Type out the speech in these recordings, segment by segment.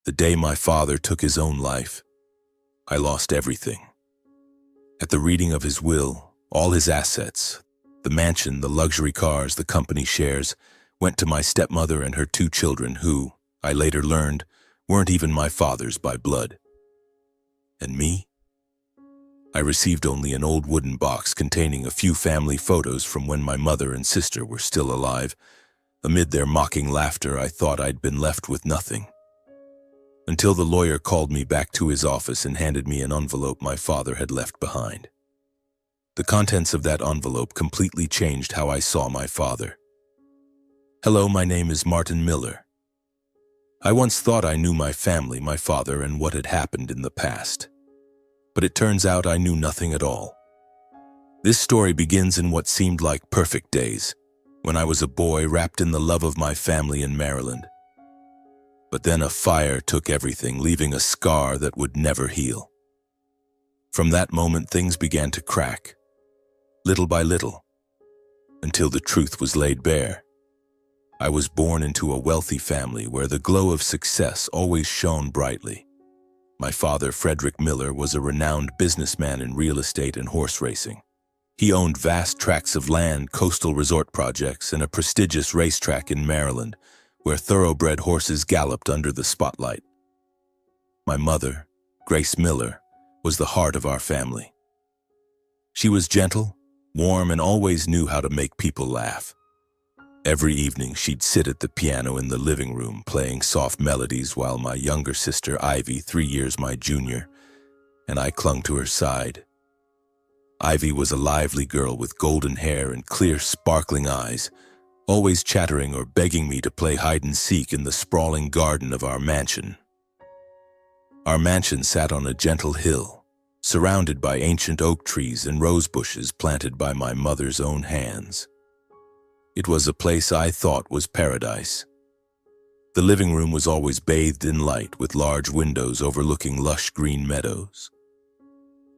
The day my father took his own life, I lost everything. At the reading of his will, all his assets, the mansion, the luxury cars, the company shares, went to my stepmother and her 2 children who, I later learned, weren't even my father's by blood. And me? I received only an old wooden box containing a few family photos from when my mother and sister were still alive. Amid their mocking laughter, I thought I'd been left with nothing. Until the lawyer called me back to his office and handed me an envelope my father had left behind. The contents of that envelope completely changed how I saw my father. Hello, my name is Martin Miller. I once thought I knew my family, my father, and what had happened in the past. But it turns out I knew nothing at all. This story begins in what seemed like perfect days, when I was a boy wrapped in the love of my family in Maryland. But then a fire took everything, leaving a scar that would never heal. From that moment, things began to crack, little by little, until the truth was laid bare. I was born into a wealthy family where the glow of success always shone brightly. My father, Frederick Miller, was a renowned businessman in real estate and horse racing. He owned vast tracts of land, coastal resort projects, and a prestigious racetrack in Maryland, where thoroughbred horses galloped under the spotlight. My mother, Grace Miller, was the heart of our family. She was gentle, warm, and always knew how to make people laugh. Every evening, she'd sit at the piano in the living room, playing soft melodies while my younger sister, Ivy, 3 years my junior, and I clung to her side. Ivy was a lively girl with golden hair and clear, sparkling eyes, always chattering or begging me to play hide-and-seek in the sprawling garden of our mansion. Our mansion sat on a gentle hill, surrounded by ancient oak trees and rose bushes planted by my mother's own hands. It was a place I thought was paradise. The living room was always bathed in light, with large windows overlooking lush green meadows.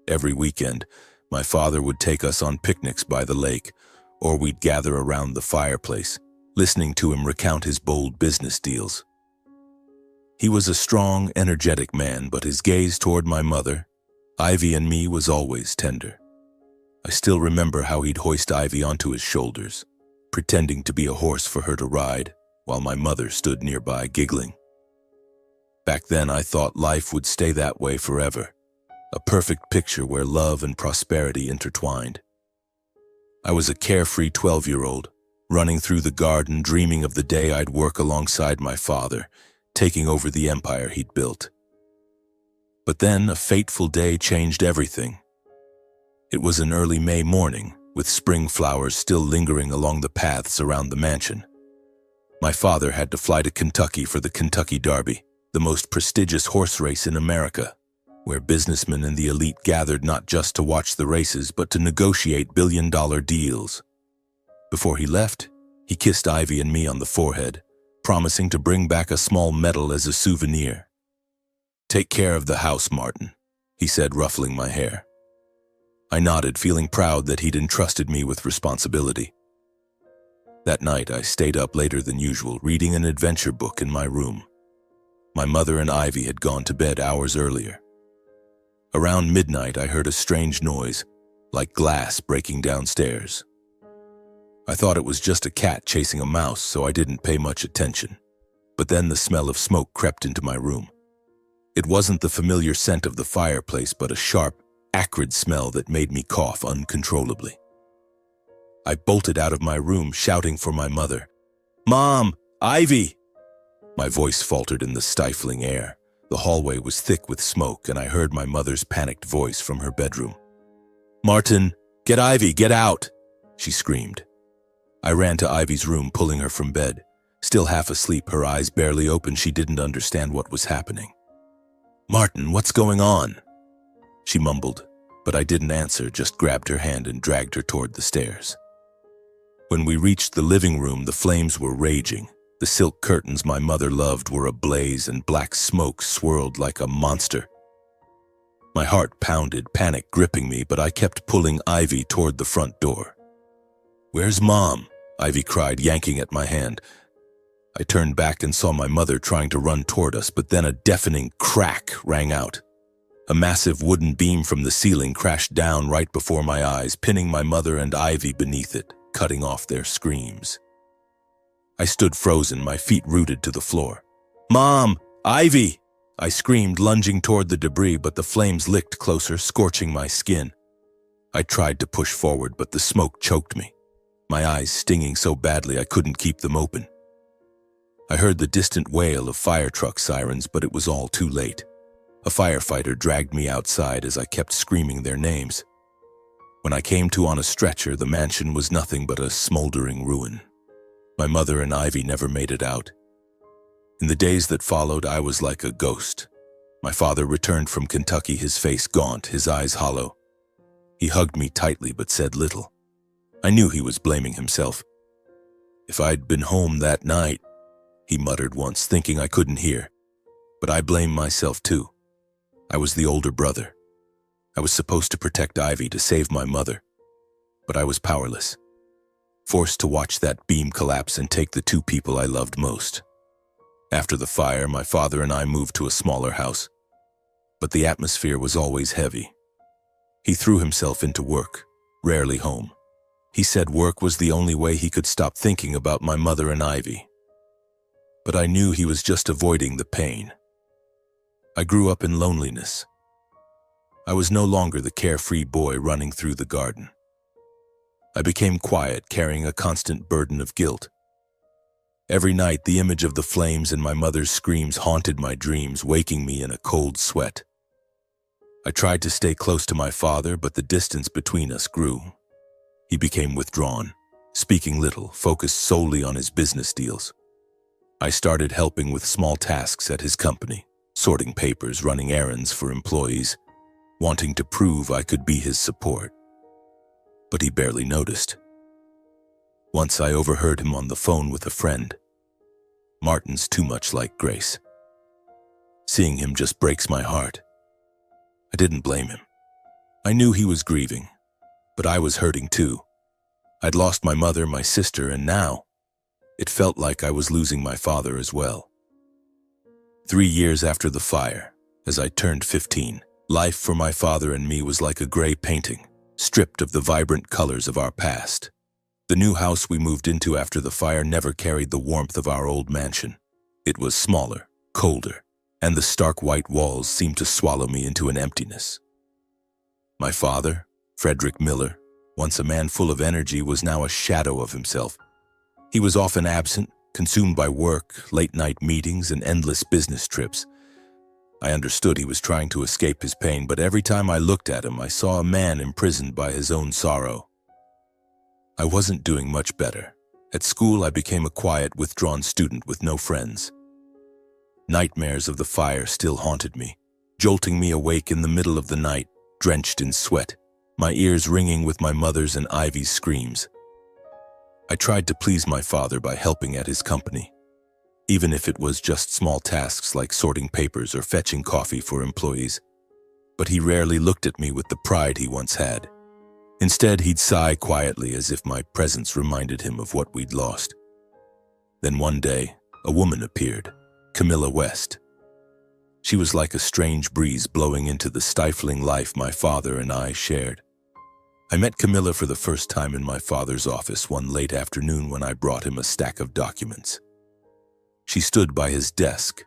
Every weekend, my father would take us on picnics by the lake, or we'd gather around the fireplace, listening to him recount his bold business deals. He was a strong, energetic man, but his gaze toward my mother, Ivy, and me was always tender. I still remember how he'd hoist Ivy onto his shoulders, pretending to be a horse for her to ride, while my mother stood nearby giggling. Back then, I thought life would stay that way forever, a perfect picture where love and prosperity intertwined. I was a carefree 12-year-old, running through the garden, dreaming of the day I'd work alongside my father, taking over the empire he'd built. But then a fateful day changed everything. It was an early May morning, with spring flowers still lingering along the paths around the mansion. My father had to fly to Kentucky for the Kentucky Derby, the most prestigious horse race in America, where businessmen and the elite gathered not just to watch the races, but to negotiate billion-dollar deals. Before he left, he kissed Ivy and me on the forehead, promising to bring back a small medal as a souvenir. "Take care of the house, Martin," he said, ruffling my hair. I nodded, feeling proud that he'd entrusted me with responsibility. That night, I stayed up later than usual, reading an adventure book in my room. My mother and Ivy had gone to bed hours earlier. Around midnight, I heard a strange noise, like glass breaking downstairs. I thought it was just a cat chasing a mouse, so I didn't pay much attention. But then the smell of smoke crept into my room. It wasn't the familiar scent of the fireplace, but a sharp, acrid smell that made me cough uncontrollably. I bolted out of my room, shouting for my mother. "Mom! Ivy!" My voice faltered in the stifling air. The hallway was thick with smoke, and I heard my mother's panicked voice from her bedroom. "Martin, get Ivy, get out!" she screamed. I ran to Ivy's room, pulling her from bed. Still half asleep, her eyes barely open, she didn't understand what was happening. "Martin, what's going on?" she mumbled, but I didn't answer, just grabbed her hand and dragged her toward the stairs. When we reached the living room, the flames were raging. The silk curtains my mother loved were ablaze, and black smoke swirled like a monster. My heart pounded, panic gripping me, but I kept pulling Ivy toward the front door. "Where's Mom?" Ivy cried, yanking at my hand. I turned back and saw my mother trying to run toward us, but then a deafening crack rang out. A massive wooden beam from the ceiling crashed down right before my eyes, pinning my mother and Ivy beneath it, cutting off their screams. I stood frozen, my feet rooted to the floor. "Mom! Ivy!" I screamed, lunging toward the debris, but the flames licked closer, scorching my skin. I tried to push forward, but the smoke choked me, my eyes stinging so badly I couldn't keep them open. I heard the distant wail of fire truck sirens, but it was all too late. A firefighter dragged me outside as I kept screaming their names. When I came to on a stretcher, the mansion was nothing but a smoldering ruin. My mother and Ivy never made it out. In the days that followed, I was like a ghost. My father returned from Kentucky, his face gaunt, his eyes hollow. He hugged me tightly but said little. I knew he was blaming himself. "If I'd been home that night," he muttered once, thinking I couldn't hear. But I blamed myself too. I was the older brother. I was supposed to protect Ivy, to save my mother. But I was powerless, forced to watch that beam collapse and take the two people I loved most. After the fire, my father and I moved to a smaller house. But the atmosphere was always heavy. He threw himself into work, rarely home. He said work was the only way he could stop thinking about my mother and Ivy. But I knew he was just avoiding the pain. I grew up in loneliness. I was no longer the carefree boy running through the garden. I became quiet, carrying a constant burden of guilt. Every night, the image of the flames and my mother's screams haunted my dreams, waking me in a cold sweat. I tried to stay close to my father, but the distance between us grew. He became withdrawn, speaking little, focused solely on his business deals. I started helping with small tasks at his company, sorting papers, running errands for employees, wanting to prove I could be his support. But he barely noticed. Once I overheard him on the phone with a friend. "Martin's too much like Grace. Seeing him just breaks my heart." I didn't blame him. I knew he was grieving, but I was hurting too. I'd lost my mother, my sister, and now it felt like I was losing my father as well. 3 years after the fire, as I turned 15, life for my father and me was like a gray painting, stripped of the vibrant colors of our past. The new house we moved into after the fire never carried the warmth of our old mansion. It was smaller, colder, and the stark white walls seemed to swallow me into an emptiness. My father, Frederick Miller, once a man full of energy, was now a shadow of himself. He was often absent, consumed by work, late-night meetings, and endless business trips. I understood he was trying to escape his pain, but every time I looked at him, I saw a man imprisoned by his own sorrow. I wasn't doing much better. At school, I became a quiet, withdrawn student with no friends. Nightmares of the fire still haunted me, jolting me awake in the middle of the night, drenched in sweat, my ears ringing with my mother's and Ivy's screams. I tried to please my father by helping at his company, even if it was just small tasks like sorting papers or fetching coffee for employees. But he rarely looked at me with the pride he once had. Instead, he'd sigh quietly as if my presence reminded him of what we'd lost. Then one day, a woman appeared, Camilla West. She was like a strange breeze blowing into the stifling life my father and I shared. I met Camilla for the first time in my father's office one late afternoon when I brought him a stack of documents. She stood by his desk,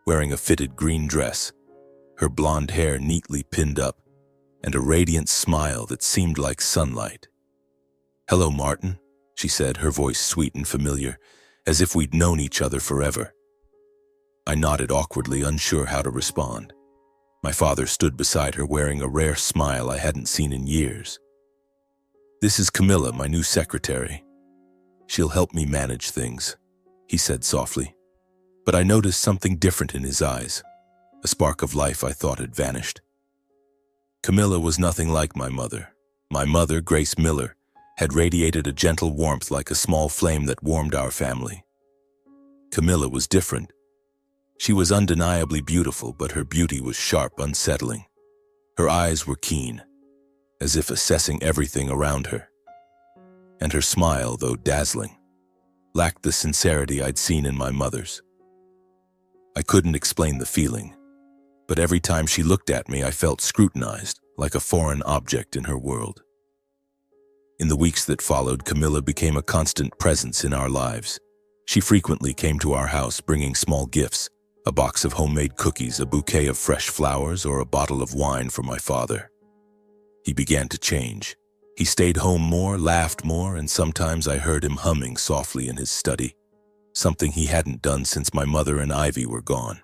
wearing a fitted green dress, her blonde hair neatly pinned up, and a radiant smile that seemed like sunlight. "Hello, Martin," she said, her voice sweet and familiar, as if we'd known each other forever. I nodded awkwardly, unsure how to respond. My father stood beside her, wearing a rare smile I hadn't seen in years. "This is Camilla, my new secretary. She'll help me manage things," he said softly. But I noticed something different in his eyes, a spark of life I thought had vanished. Camilla was nothing like my mother. My mother, Grace Miller, had radiated a gentle warmth like a small flame that warmed our family. Camilla was different. She was undeniably beautiful, but her beauty was sharp, unsettling. Her eyes were keen, as if assessing everything around her. And her smile, though dazzling, lacked the sincerity I'd seen in my mother's. I couldn't explain the feeling, but every time she looked at me, I felt scrutinized, like a foreign object in her world. In the weeks that followed, Camilla became a constant presence in our lives. She frequently came to our house bringing small gifts, a box of homemade cookies, a bouquet of fresh flowers, or a bottle of wine for my father. He began to change. He stayed home more, laughed more, and sometimes I heard him humming softly in his study, something he hadn't done since my mother and Ivy were gone.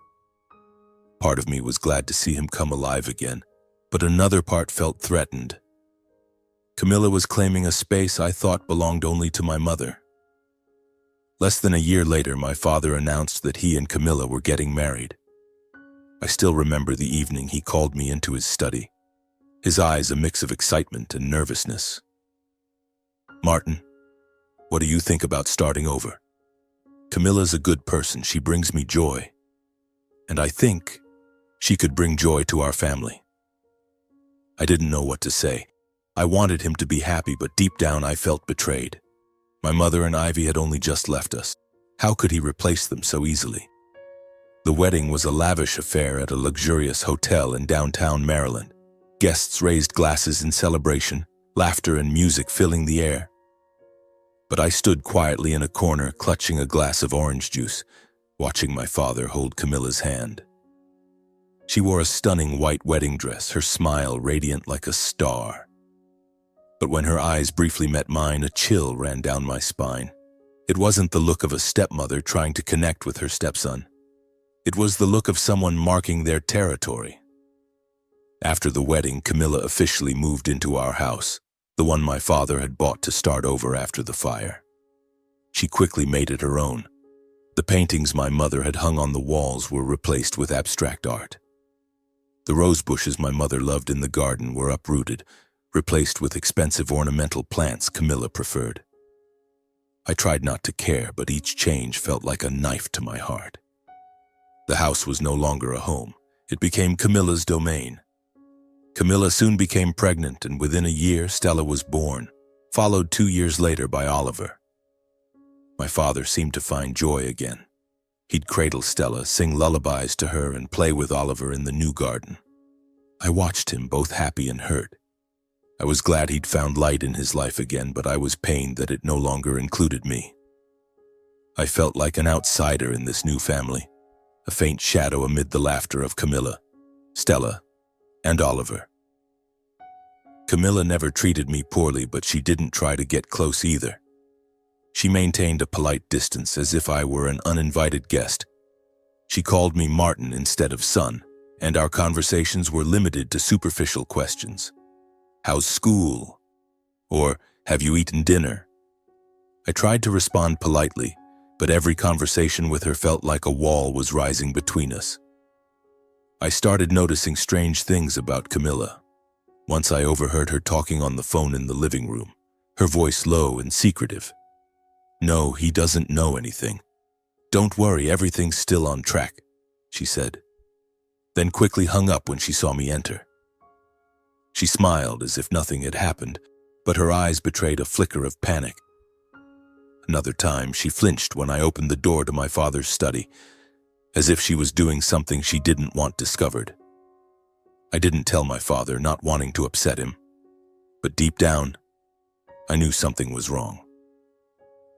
Part of me was glad to see him come alive again, but another part felt threatened. Camilla was claiming a space I thought belonged only to my mother. Less than a year later, my father announced that he and Camilla were getting married. I still remember the evening he called me into his study, his eyes a mix of excitement and nervousness. "Martin, what do you think about starting over? Camilla's a good person. She brings me joy. And I think she could bring joy to our family." I didn't know what to say. I wanted him to be happy, but deep down I felt betrayed. My mother and Ivy had only just left us. How could he replace them so easily? The wedding was a lavish affair at a luxurious hotel in downtown Maryland. Guests raised glasses in celebration, laughter and music filling the air. But I stood quietly in a corner, clutching a glass of orange juice, watching my father hold Camilla's hand. She wore a stunning white wedding dress, her smile radiant like a star. But when her eyes briefly met mine, a chill ran down my spine. It wasn't the look of a stepmother trying to connect with her stepson. It was the look of someone marking their territory. After the wedding, Camilla officially moved into our house, the one my father had bought to start over after the fire. She quickly made it her own. The paintings my mother had hung on the walls were replaced with abstract art. The rose bushes my mother loved in the garden were uprooted, replaced with expensive ornamental plants Camilla preferred. I tried not to care, but each change felt like a knife to my heart. The house was no longer a home. It became Camilla's domain. Camilla soon became pregnant, and within a year, Stella was born, followed 2 years later by Oliver. My father seemed to find joy again. He'd cradle Stella, sing lullabies to her, and play with Oliver in the new garden. I watched him, both happy and hurt. I was glad he'd found light in his life again, but I was pained that it no longer included me. I felt like an outsider in this new family, a faint shadow amid the laughter of Camilla, Stella, and Oliver. Camilla never treated me poorly, but she didn't try to get close either. She maintained a polite distance as if I were an uninvited guest. She called me Martin instead of son, and our conversations were limited to superficial questions. "How's school?" Or, "Have you eaten dinner?" I tried to respond politely, but every conversation with her felt like a wall was rising between us. I started noticing strange things about Camilla. Once I overheard her talking on the phone in the living room, her voice low and secretive. "No, he doesn't know anything. Don't worry, everything's still on track," she said, then quickly hung up when she saw me enter. She smiled as if nothing had happened, but her eyes betrayed a flicker of panic. Another time, she flinched when I opened the door to my father's study, as if she was doing something she didn't want discovered. I didn't tell my father, not wanting to upset him, but deep down, I knew something was wrong.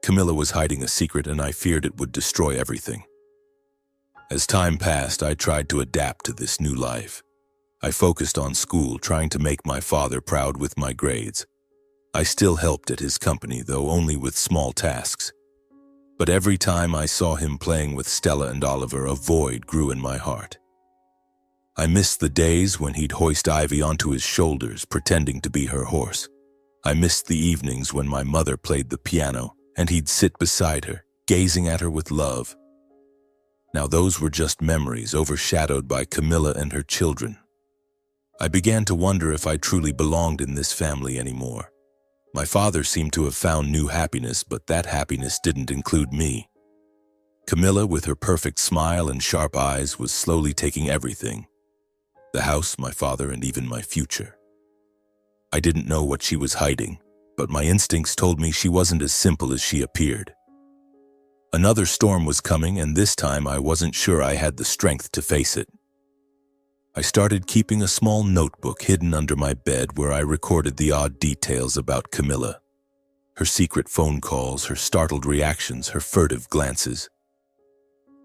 Camilla was hiding a secret, and I feared it would destroy everything. As time passed, I tried to adapt to this new life. I focused on school, trying to make my father proud with my grades. I still helped at his company, though only with small tasks. But every time I saw him playing with Stella and Oliver, a void grew in my heart. I missed the days when he'd hoist Ivy onto his shoulders, pretending to be her horse. I missed the evenings when my mother played the piano, and he'd sit beside her, gazing at her with love. Now those were just memories, overshadowed by Camilla and her children. I began to wonder if I truly belonged in this family anymore. My father seemed to have found new happiness, but that happiness didn't include me. Camilla, with her perfect smile and sharp eyes, was slowly taking everything. The house, my father, and even my future. I didn't know what she was hiding, but my instincts told me she wasn't as simple as she appeared. Another storm was coming, and this time I wasn't sure I had the strength to face it. I started keeping a small notebook hidden under my bed where I recorded the odd details about Camilla. Her secret phone calls, her startled reactions, her furtive glances.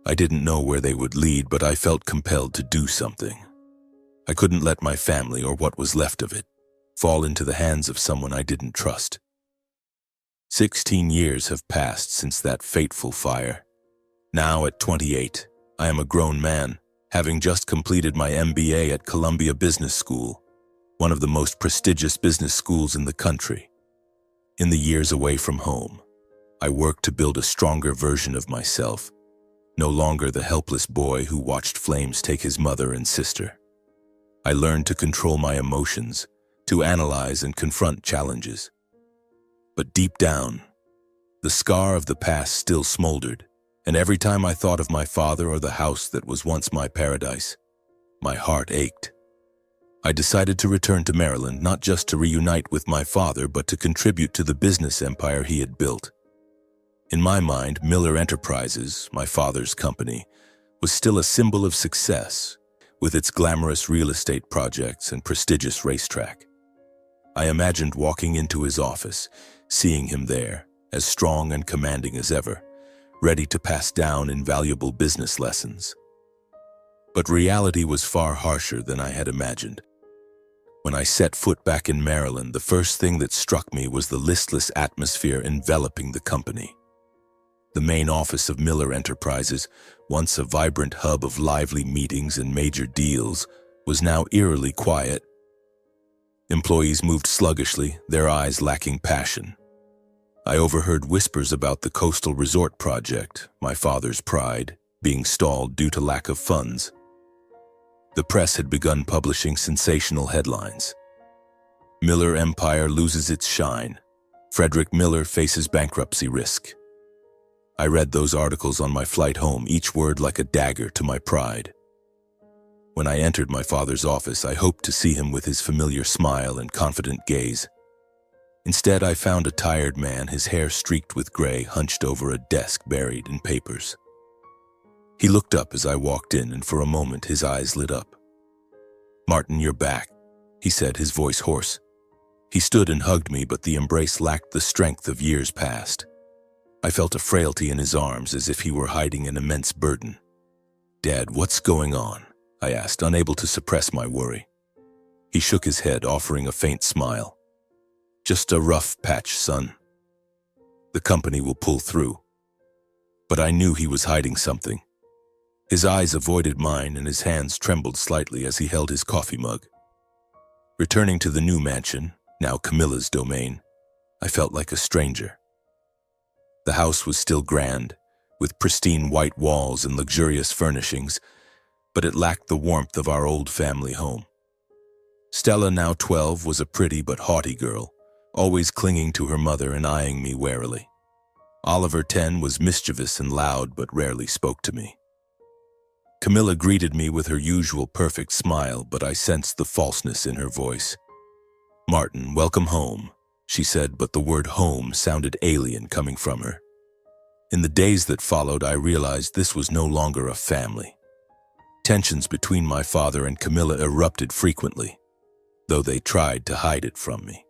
I didn't know where they would lead, but I felt compelled to do something. I couldn't let my family, or what was left of it, fall into the hands of someone I didn't trust. 16 years have passed since that fateful fire. Now at 28, I am a grown man, having just completed my MBA at Columbia Business School, one of the most prestigious business schools in the country. In the years away from home, I worked to build a stronger version of myself, no longer the helpless boy who watched flames take his mother and sister. I learned to control my emotions, to analyze and confront challenges. But deep down, the scar of the past still smoldered, and every time I thought of my father or the house that was once my paradise, my heart ached. I decided to return to Maryland, not just to reunite with my father, but to contribute to the business empire he had built. In my mind, Miller Enterprises, my father's company, was still a symbol of success, with its glamorous real estate projects and prestigious racetrack. I imagined walking into his office, seeing him there, as strong and commanding as ever, ready to pass down invaluable business lessons. But reality was far harsher than I had imagined. When I set foot back in Maryland, the first thing that struck me was the listless atmosphere enveloping the company. The main office of Miller Enterprises, once a vibrant hub of lively meetings and major deals, was now eerily quiet. Employees moved sluggishly, their eyes lacking passion. I overheard whispers about the coastal resort project, my father's pride, being stalled due to lack of funds. The press had begun publishing sensational headlines. Miller Empire loses its shine. Frederick Miller faces bankruptcy risk. I read those articles on my flight home, each word like a dagger to my pride. When I entered my father's office, I hoped to see him with his familiar smile and confident gaze. Instead, I found a tired man, his hair streaked with gray, hunched over a desk buried in papers. He looked up as I walked in, and for a moment his eyes lit up. "Martin, you're back," he said, his voice hoarse. He stood and hugged me, but the embrace lacked the strength of years past. I felt a frailty in his arms, as if he were hiding an immense burden. "Dad, what's going on?" I asked, unable to suppress my worry. He shook his head, offering a faint smile. "Just a rough patch, son. The company will pull through." But I knew he was hiding something. His eyes avoided mine, and his hands trembled slightly as he held his coffee mug. Returning to the new mansion, now Camilla's domain, I felt like a stranger. The house was still grand, with pristine white walls and luxurious furnishings, but it lacked the warmth of our old family home. Stella, now 12, was a pretty but haughty girl, always clinging to her mother and eyeing me warily. Oliver, 10, was mischievous and loud, but rarely spoke to me. Camilla greeted me with her usual perfect smile, but I sensed the falseness in her voice. "Martin, welcome home," she said, but the word home sounded alien coming from her. In the days that followed, I realized this was no longer a family. Tensions between my father and Camilla erupted frequently, though they tried to hide it from me.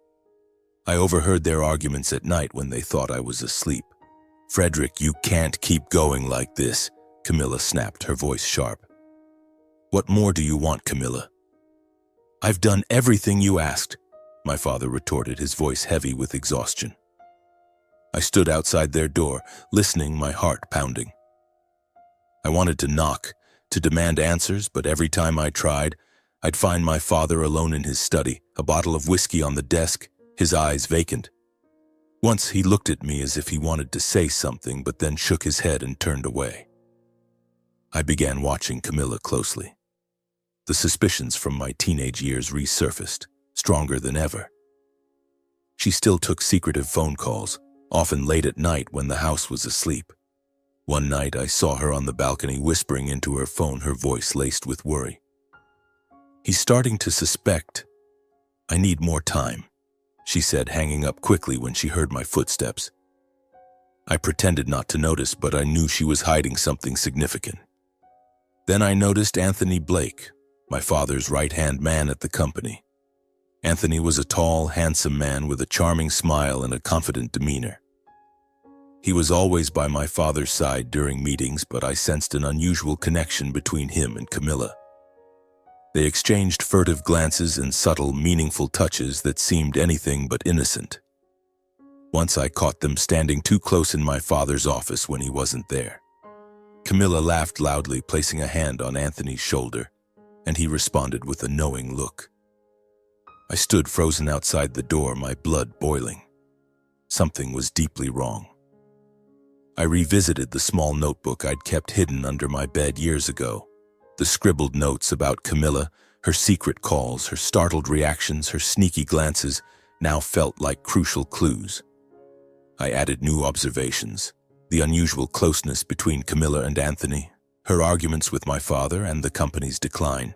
I overheard their arguments at night when they thought I was asleep. "Frederick, you can't keep going like this," Camilla snapped, her voice sharp. "What more do you want, Camilla?" "I've done everything you asked," my father retorted, his voice heavy with exhaustion. I stood outside their door, listening, my heart pounding. I wanted to knock, to demand answers, but every time I tried, I'd find my father alone in his study, a bottle of whiskey on the desk, his eyes vacant. Once he looked at me as if he wanted to say something, but then shook his head and turned away. I began watching Camilla closely. The suspicions from my teenage years resurfaced, stronger than ever. She still took secretive phone calls, often late at night when the house was asleep. One night I saw her on the balcony whispering into her phone, her voice laced with worry. "He's starting to suspect. I need more time," she said, hanging up quickly when she heard my footsteps. I pretended not to notice, but I knew she was hiding something significant. Then I noticed Anthony Blake, my father's right-hand man at the company. Anthony was a tall, handsome man with a charming smile and a confident demeanor. He was always by my father's side during meetings, but I sensed an unusual connection between him and Camilla. They exchanged furtive glances and subtle, meaningful touches that seemed anything but innocent. Once I caught them standing too close in my father's office when he wasn't there. Camilla laughed loudly, placing a hand on Anthony's shoulder, and he responded with a knowing look. I stood frozen outside the door, my blood boiling. Something was deeply wrong. I revisited the small notebook I'd kept hidden under my bed years ago. The scribbled notes about Camilla, her secret calls, her startled reactions, her sneaky glances, now felt like crucial clues. I added new observations: the unusual closeness between Camilla and Anthony, her arguments with my father, and the company's decline.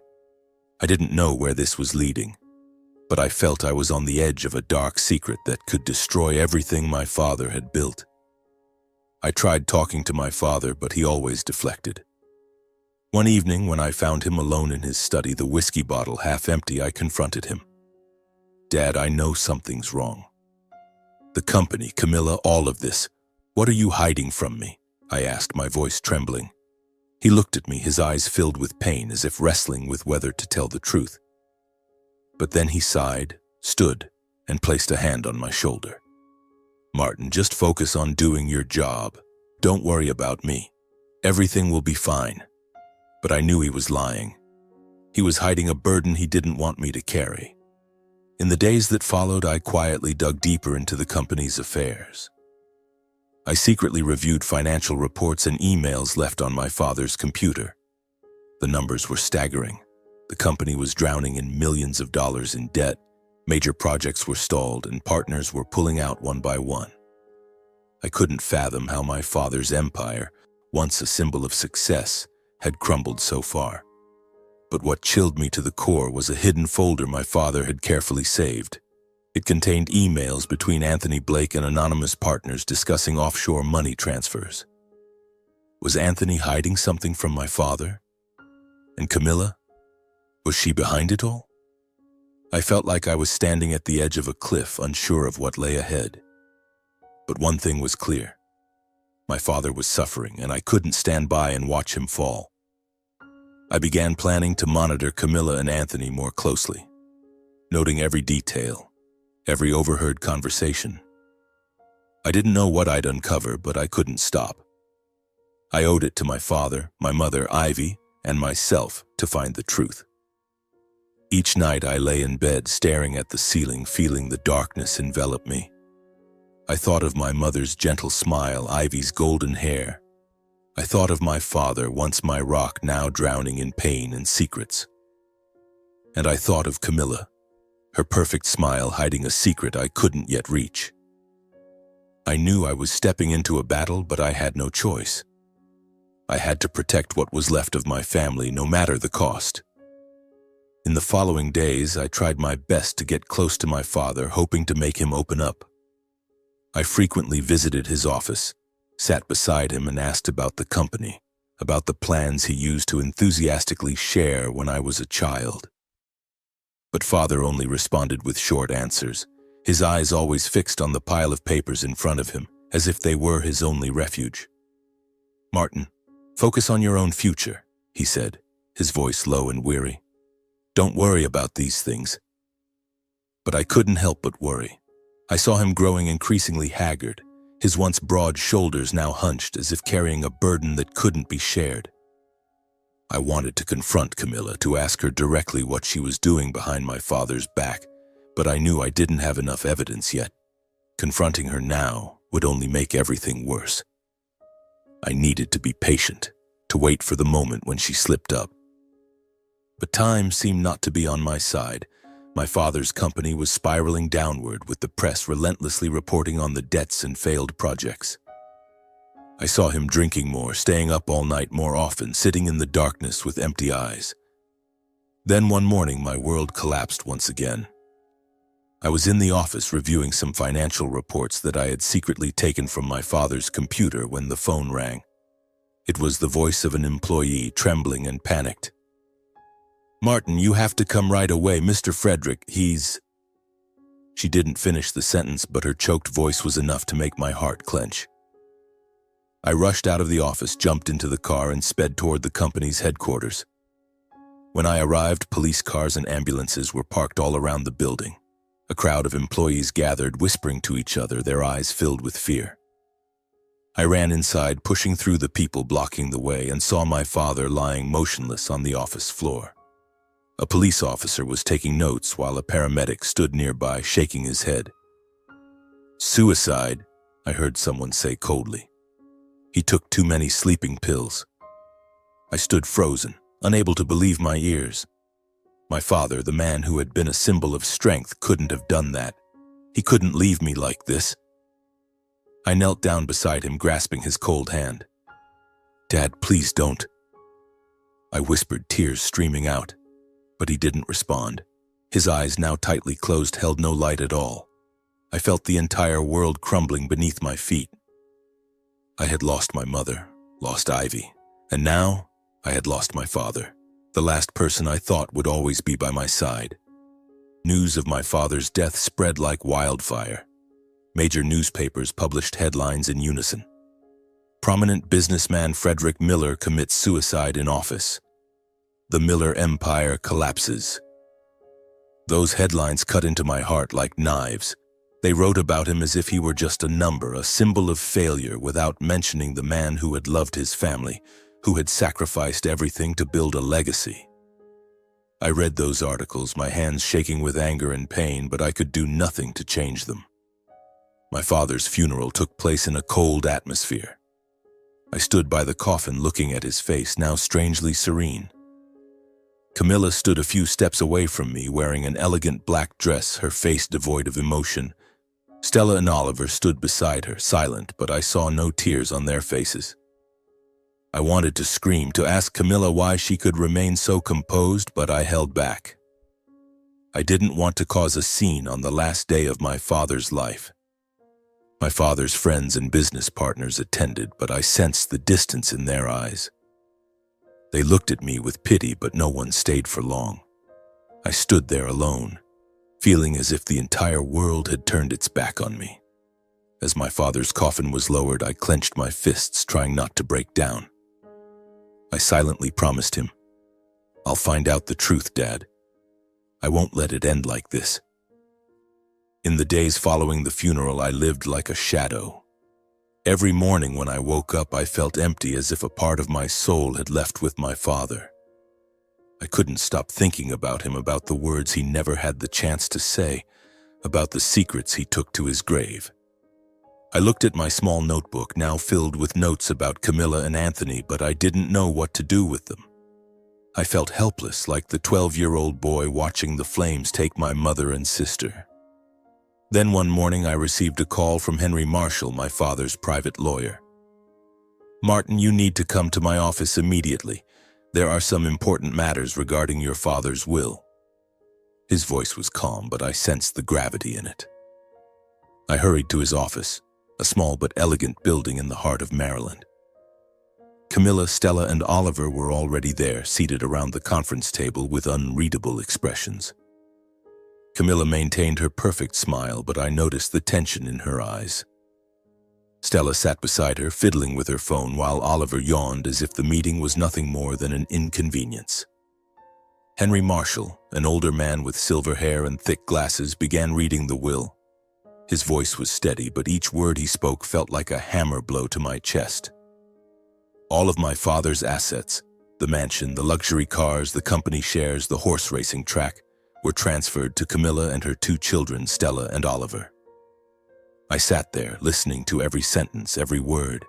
I didn't know where this was leading, but I felt I was on the edge of a dark secret that could destroy everything my father had built. I tried talking to my father, but he always deflected. One evening, when I found him alone in his study, the whiskey bottle half empty, I confronted him. "Dad, I know something's wrong. The company, Camilla, all of this. What are you hiding from me?" I asked, my voice trembling. He looked at me, his eyes filled with pain, as if wrestling with whether to tell the truth. But then he sighed, stood, and placed a hand on my shoulder. "Martin, just focus on doing your job. Don't worry about me. Everything will be fine." But I knew he was lying. He was hiding a burden he didn't want me to carry. In the days that followed, I quietly dug deeper into the company's affairs. I secretly reviewed financial reports and emails left on my father's computer. The numbers were staggering. The company was drowning in millions of dollars in debt, major projects were stalled, and partners were pulling out one by one. I couldn't fathom how my father's empire, once a symbol of success, had crumbled so far. But what chilled me to the core was a hidden folder my father had carefully saved. It contained emails between Anthony Blake and anonymous partners discussing offshore money transfers. Was Anthony hiding something from my father? And Camilla? Was she behind it all? I felt like I was standing at the edge of a cliff, unsure of what lay ahead. But one thing was clear. My father was suffering, and I couldn't stand by and watch him fall. I began planning to monitor Camilla and Anthony more closely, noting every detail, every overheard conversation. I didn't know what I'd uncover, but I couldn't stop. I owed it to my father, my mother, Ivy, and myself to find the truth. Each night I lay in bed, staring at the ceiling, feeling the darkness envelop me. I thought of my mother's gentle smile, Ivy's golden hair. I thought of my father, once my rock, now drowning in pain and secrets. And I thought of Camilla, her perfect smile hiding a secret I couldn't yet reach. I knew I was stepping into a battle, but I had no choice. I had to protect what was left of my family, no matter the cost. In the following days, I tried my best to get close to my father, hoping to make him open up. I frequently visited his office, sat beside him, and asked about the company, about the plans he used to enthusiastically share when I was a child. But father only responded with short answers, his eyes always fixed on the pile of papers in front of him, as if they were his only refuge. "Martin, focus on your own future," he said, his voice low and weary. "Don't worry about these things." But I couldn't help but worry. I saw him growing increasingly haggard, his once broad shoulders now hunched as if carrying a burden that couldn't be shared. I wanted to confront Camilla, to ask her directly what she was doing behind my father's back, but I knew I didn't have enough evidence yet. Confronting her now would only make everything worse. I needed to be patient, to wait for the moment when she slipped up. But time seemed not to be on my side. My father's company was spiraling downward, with the press relentlessly reporting on the debts and failed projects. I saw him drinking more, staying up all night more often, sitting in the darkness with empty eyes. Then one morning, my world collapsed once again. I was in the office reviewing some financial reports that I had secretly taken from my father's computer when the phone rang. It was the voice of an employee, trembling and panicked. "Martin, you have to come right away. Mr. Frederick, he's—" She didn't finish the sentence, but her choked voice was enough to make my heart clench. I rushed out of the office, jumped into the car, and sped toward the company's headquarters. When I arrived, police cars and ambulances were parked all around the building. A crowd of employees gathered, whispering to each other, their eyes filled with fear. I ran inside, pushing through the people blocking the way, and saw my father lying motionless on the office floor. A police officer was taking notes while a paramedic stood nearby, shaking his head. "Suicide," I heard someone say coldly. "He took too many sleeping pills." I stood frozen, unable to believe my ears. My father, the man who had been a symbol of strength, couldn't have done that. He couldn't leave me like this. I knelt down beside him, grasping his cold hand. "Dad, please don't." I whispered, tears streaming out, but he didn't respond. His eyes, now tightly closed, held no light at all. I felt the entire world crumbling beneath my feet. I had lost my mother, lost Ivy, and now I had lost my father, the last person I thought would always be by my side. News of my father's death spread like wildfire. Major newspapers published headlines in unison. "Prominent businessman Frederick Miller commits suicide in office. The Miller empire collapses." Those headlines cut into my heart like knives. They wrote about him as if he were just a number, a symbol of failure, without mentioning the man who had loved his family, who had sacrificed everything to build a legacy. I read those articles, my hands shaking with anger and pain, but I could do nothing to change them. My father's funeral took place in a cold atmosphere. I stood by the coffin, looking at his face, now strangely serene. Camilla stood a few steps away from me, wearing an elegant black dress, her face devoid of emotion. Stella and Oliver stood beside her, silent, but I saw no tears on their faces. I wanted to scream, to ask Camilla why she could remain so composed, but I held back. I didn't want to cause a scene on the last day of my father's life. My father's friends and business partners attended, but I sensed the distance in their eyes. They looked at me with pity, but no one stayed for long. I stood there alone, feeling as if the entire world had turned its back on me. As my father's coffin was lowered, I clenched my fists, trying not to break down. I silently promised him, "I'll find out the truth, Dad. I won't let it end like this." In the days following the funeral, I lived like a shadow. Every morning when I woke up, I felt empty, as if a part of my soul had left with my father. I couldn't stop thinking about him, about the words he never had the chance to say, about the secrets he took to his grave. I looked at my small notebook, now filled with notes about Camilla and Anthony, but I didn't know what to do with them. I felt helpless, like the 12-year-old boy watching the flames take my mother and sister. Then one morning I received a call from Henry Marshall, my father's private lawyer. "Martin, you need to come to my office immediately. There are some important matters regarding your father's will." His voice was calm, but I sensed the gravity in it. I hurried to his office, a small but elegant building in the heart of Maryland. Camilla, Stella, and Oliver were already there, seated around the conference table with unreadable expressions. Camilla maintained her perfect smile, but I noticed the tension in her eyes. Stella sat beside her, fiddling with her phone, while Oliver yawned as if the meeting was nothing more than an inconvenience. Henry Marshall, an older man with silver hair and thick glasses, began reading the will. His voice was steady, but each word he spoke felt like a hammer blow to my chest. All of my father's assets, the mansion, the luxury cars, the company shares, the horse racing track, were transferred to Camilla and her two children, Stella and Oliver. I sat there, listening to every sentence, every word,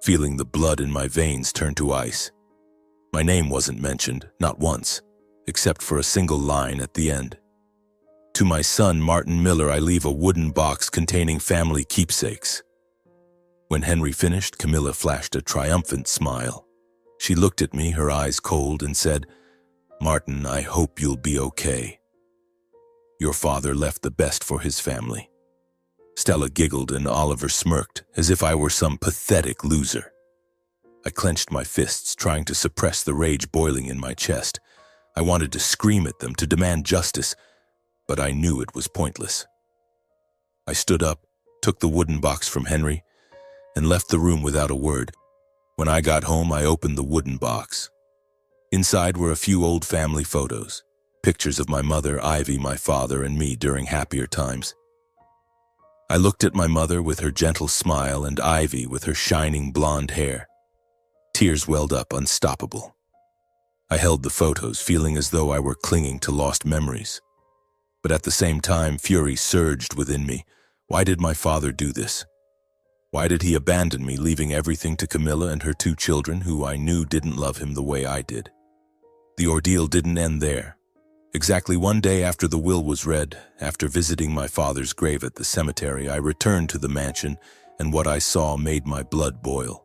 feeling the blood in my veins turn to ice. My name wasn't mentioned, not once, except for a single line at the end. "To my son, Martin Miller, I leave a wooden box containing family keepsakes." When Henry finished, Camilla flashed a triumphant smile. She looked at me, her eyes cold, and said, "Martin, I hope you'll be okay." Your father left the best for his family." Stella giggled and Oliver smirked, as if I were some pathetic loser. I clenched my fists, trying to suppress the rage boiling in my chest. I wanted to scream at them, to demand justice, but I knew it was pointless. I stood up, took the wooden box from Henry, and left the room without a word. When I got home, I opened the wooden box. Inside were a few old family photos, pictures of my mother, Ivy, my father, and me during happier times. I looked at my mother with her gentle smile and Ivy with her shining blonde hair. Tears welled up, unstoppable. I held the photos, feeling as though I were clinging to lost memories. But at the same time, fury surged within me. Why did my father do this? Why did he abandon me, leaving everything to Camilla and her 2 children, who I knew didn't love him the way I did? The ordeal didn't end there. Exactly 1 day after the will was read, after visiting my father's grave at the cemetery, I returned to the mansion, and what I saw made my blood boil.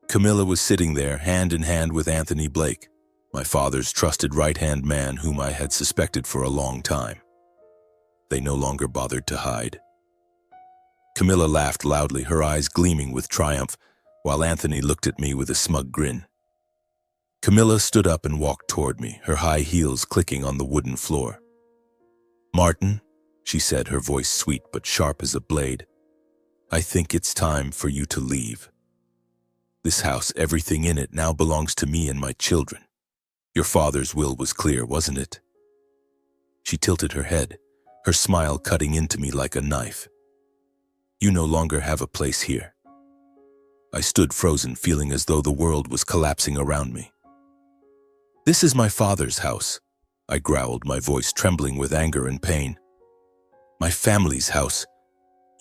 Camilla was sitting there, hand in hand with Anthony Blake, my father's trusted right-hand man whom I had suspected for a long time. They no longer bothered to hide. Camilla laughed loudly, her eyes gleaming with triumph, while Anthony looked at me with a smug grin. Camilla stood up and walked toward me, her high heels clicking on the wooden floor. "Martin," she said, her voice sweet but sharp as a blade, "I think it's time for you to leave. This house, everything in it, now belongs to me and my children. Your father's will was clear, wasn't it?" She tilted her head, her smile cutting into me like a knife. "You no longer have a place here." I stood frozen, feeling as though the world was collapsing around me. "This is my father's house," I growled, my voice trembling with anger and pain. "My family's house.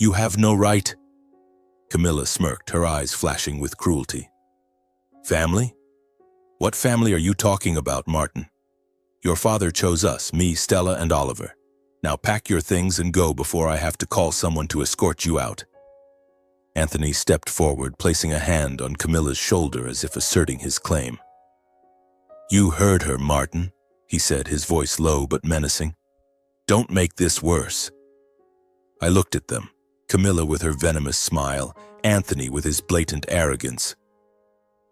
You have no right." Camilla smirked, her eyes flashing with cruelty. "Family? What family are you talking about, Martin? Your father chose us, me, Stella, and Oliver. Now pack your things and go before I have to call someone to escort you out." Anthony stepped forward, placing a hand on Camilla's shoulder as if asserting his claim. "You heard her, Martin," he said, his voice low but menacing. "Don't make this worse." I looked at them, Camilla with her venomous smile, Anthony with his blatant arrogance.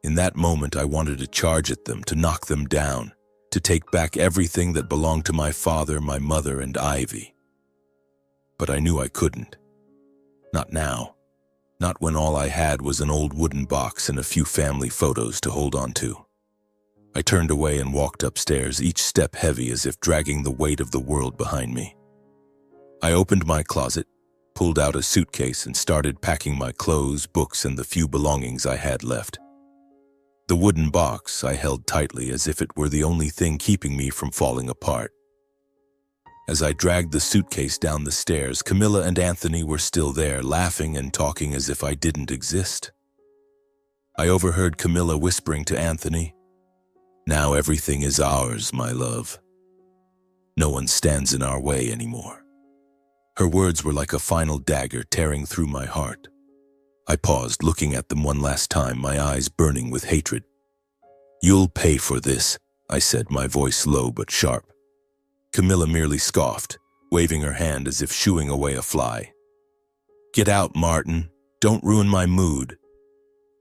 In that moment, I wanted to charge at them, to knock them down, to take back everything that belonged to my father, my mother, and Ivy. But I knew I couldn't. Not now. Not when all I had was an old wooden box and a few family photos to hold on to. I turned away and walked upstairs, each step heavy as if dragging the weight of the world behind me. I opened my closet, pulled out a suitcase, and started packing my clothes, books, and the few belongings I had left. The wooden box I held tightly as if it were the only thing keeping me from falling apart. As I dragged the suitcase down the stairs, Camilla and Anthony were still there, laughing and talking as if I didn't exist. I overheard Camilla whispering to Anthony, "Now everything is ours, my love. No one stands in our way anymore." Her words were like a final dagger tearing through my heart. I paused, looking at them one last time, my eyes burning with hatred. "You'll pay for this," I said, my voice low but sharp. Camilla merely scoffed, waving her hand as if shooing away a fly. "Get out, Martin. Don't ruin my mood."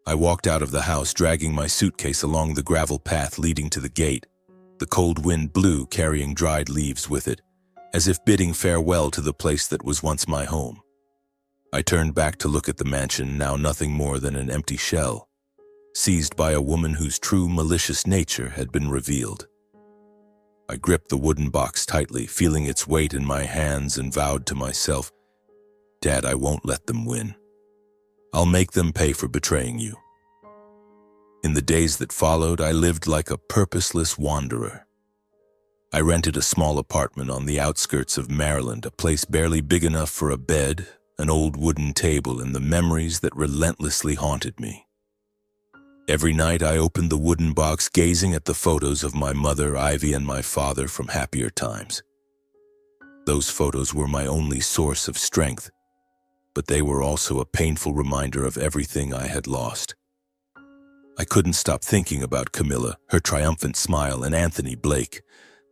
I walked out of the house, dragging my suitcase along the gravel path leading to the gate. The cold wind blew, carrying dried leaves with it, as if bidding farewell to the place that was once my home. I turned back to look at the mansion, now nothing more than an empty shell, seized by a woman whose true malicious nature had been revealed. I gripped the wooden box tightly, feeling its weight in my hands, and vowed to myself, "Dad, I won't let them win. I'll make them pay for betraying you." In the days that followed, I lived like a purposeless wanderer. I rented a small apartment on the outskirts of Maryland, a place barely big enough for a bed, an old wooden table, and the memories that relentlessly haunted me. Every night I opened the wooden box, gazing at the photos of my mother, Ivy, and my father from happier times. Those photos were my only source of strength, but they were also a painful reminder of everything I had lost. I couldn't stop thinking about Camilla, her triumphant smile, and Anthony Blake,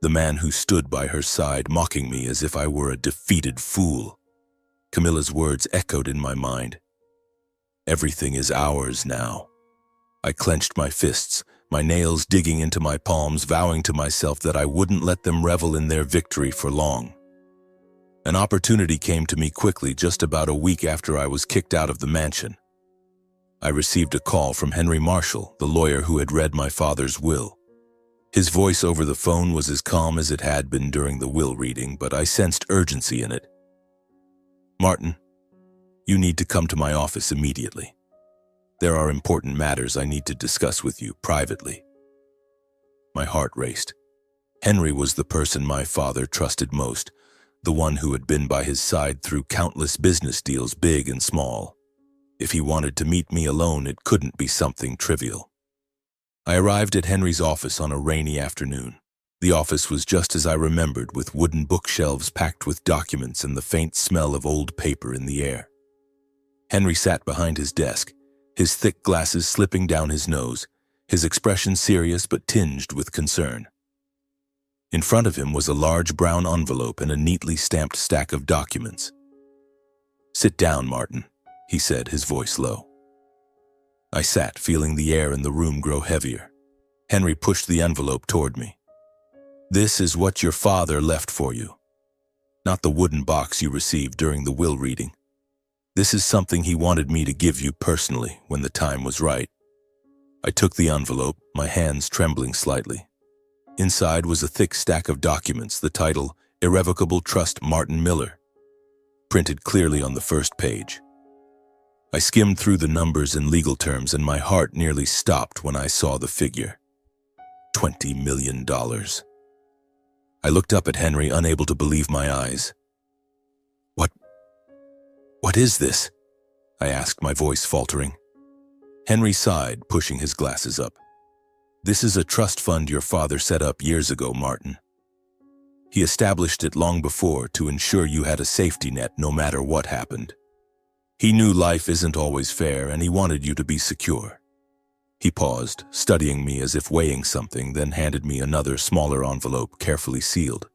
The man who stood by her side, mocking me as if I were a defeated fool. Camilla's words echoed in my mind. Everything is ours now. I clenched my fists, my nails digging into my palms, vowing to myself that I wouldn't let them revel in their victory for long. An opportunity came to me quickly just about a week after I was kicked out of the mansion. I received a call from Henry Marshall, the lawyer who had read my father's will. His voice over the phone was as calm as it had been during the will reading, but I sensed urgency in it. "Martin, you need to come to my office immediately. There are important matters I need to discuss with you privately." My heart raced. Henry was the person my father trusted most, the one who had been by his side through countless business deals, big and small. If he wanted to meet me alone, it couldn't be something trivial. I arrived at Henry's office on a rainy afternoon. The office was just as I remembered, with wooden bookshelves packed with documents and the faint smell of old paper in the air. Henry sat behind his desk, his thick glasses slipping down his nose, his expression serious but tinged with concern. In front of him was a large brown envelope and a neatly stamped stack of documents. "Sit down, Martin," he said, his voice low. I sat, feeling the air in the room grow heavier. Henry pushed the envelope toward me. "This is what your father left for you. Not the wooden box you received during the will reading. This is something he wanted me to give you personally when the time was right." I took the envelope, my hands trembling slightly. Inside was a thick stack of documents, the title, "Irrevocable Trust Martin Miller," printed clearly on the first page. I skimmed through the numbers and legal terms, and my heart nearly stopped when I saw the figure. $20 million. I looked up at Henry, unable to believe my eyes. What is this?" I asked, my voice faltering. Henry sighed, pushing his glasses up. "This is a trust fund your father set up years ago, Martin. He established it long before to ensure you had a safety net no matter what happened. He knew life isn't always fair, and he wanted you to be secure." He paused, studying me as if weighing something, then handed me another smaller envelope, carefully sealed.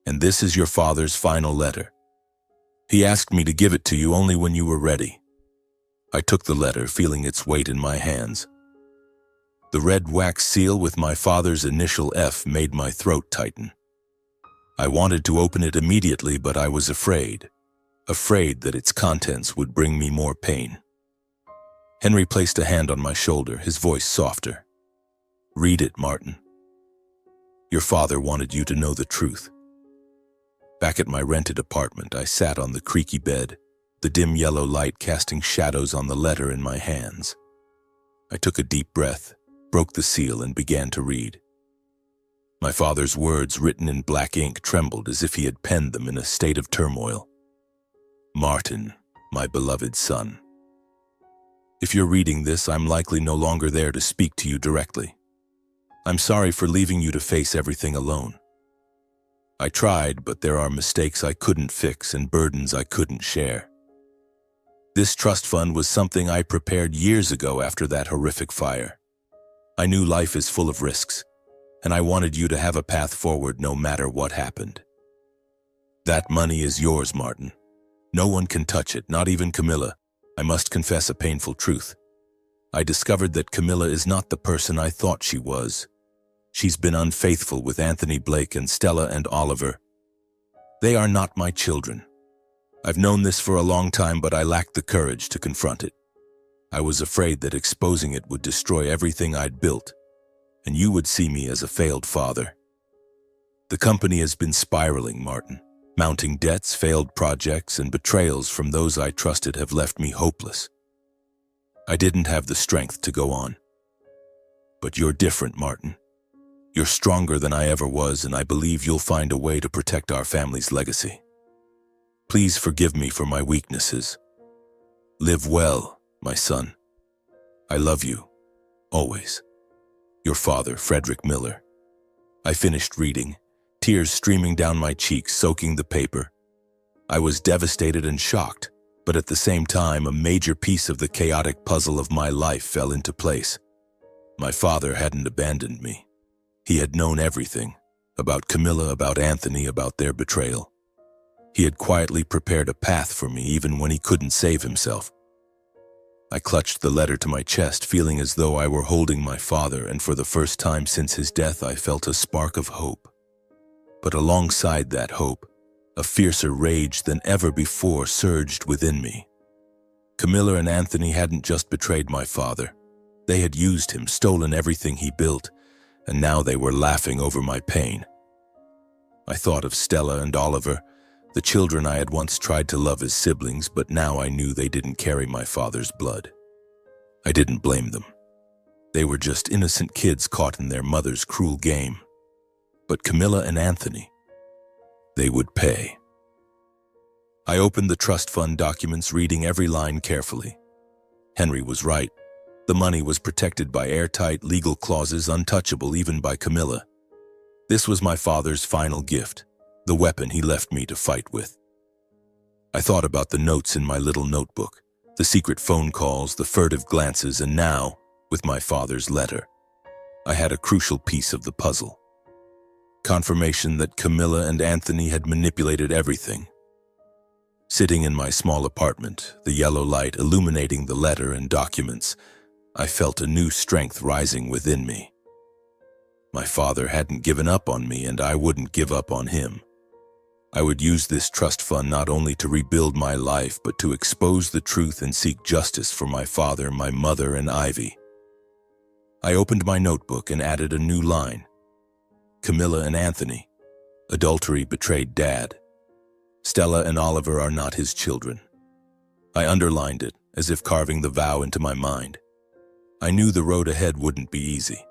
"And this is your father's final letter. He asked me to give it to you only when you were ready." I took the letter, feeling its weight in my hands. The red wax seal with my father's initial F made my throat tighten. I wanted to open it immediately, but I was afraid that its contents would bring me more pain. Henry placed a hand on my shoulder, his voice softer. "Read it, Martin. Your father wanted you to know the truth." Back at my rented apartment, I sat on the creaky bed, the dim yellow light casting shadows on the letter in my hands. I took a deep breath, broke the seal, and began to read. My father's words, written in black ink, trembled as if he had penned them in a state of turmoil. "Martin, my beloved son. If you're reading this, I'm likely no longer there to speak to you directly. I'm sorry for leaving you to face everything alone. I tried, but there are mistakes I couldn't fix and burdens I couldn't share. This trust fund was something I prepared years ago after that horrific fire. I knew life is full of risks, and I wanted you to have a path forward no matter what happened. That money is yours, Martin. No one can touch it, not even Camilla. I must confess a painful truth. I discovered that Camilla is not the person I thought she was. She's been unfaithful with Anthony Blake and Stella and Oliver. They are not my children. I've known this for a long time, but I lacked the courage to confront it. I was afraid that exposing it would destroy everything I'd built, and you would see me as a failed father. The company has been spiraling, Martin. Mounting debts, failed projects, and betrayals from those I trusted have left me hopeless. I didn't have the strength to go on. But you're different, Martin. You're stronger than I ever was, and I believe you'll find a way to protect our family's legacy. Please forgive me for my weaknesses. Live well, my son. I love you, always. Your father, Frederick Miller." I finished reading, tears streaming down my cheeks, soaking the paper. I was devastated and shocked, but at the same time, a major piece of the chaotic puzzle of my life fell into place. My father hadn't abandoned me. He had known everything, About Camilla, about Anthony, about their betrayal. He had quietly prepared a path for me even when he couldn't save himself. I clutched the letter to my chest, feeling as though I were holding my father, and for the first time since his death I felt a spark of hope. But alongside that hope, a fiercer rage than ever before surged within me. Camilla and Anthony hadn't just betrayed my father. They had used him, stolen everything he built, and now they were laughing over my pain. I thought of Stella and Oliver, the children I had once tried to love as siblings, but now I knew they didn't carry my father's blood. I didn't blame them. They were just innocent kids caught in their mother's cruel game. But Camilla and Anthony, they would pay. I opened the trust fund documents, reading every line carefully. Henry was right. The money was protected by airtight legal clauses, untouchable even by Camilla. This was my father's final gift, the weapon he left me to fight with. I thought about the notes in my little notebook, the secret phone calls, the furtive glances, and now, with my father's letter, I had a crucial piece of the puzzle. Confirmation that Camilla and Anthony had manipulated everything. Sitting in my small apartment, the yellow light illuminating the letter and documents, I felt a new strength rising within me. My father hadn't given up on me, and I wouldn't give up on him. I would use this trust fund not only to rebuild my life, but to expose the truth and seek justice for my father, my mother, and Ivy. I opened my notebook and added a new line. Camilla and Anthony. Adultery betrayed Dad. Stella and Oliver are not his children. I underlined it, as if carving the vow into my mind. I knew the road ahead wouldn't be easy.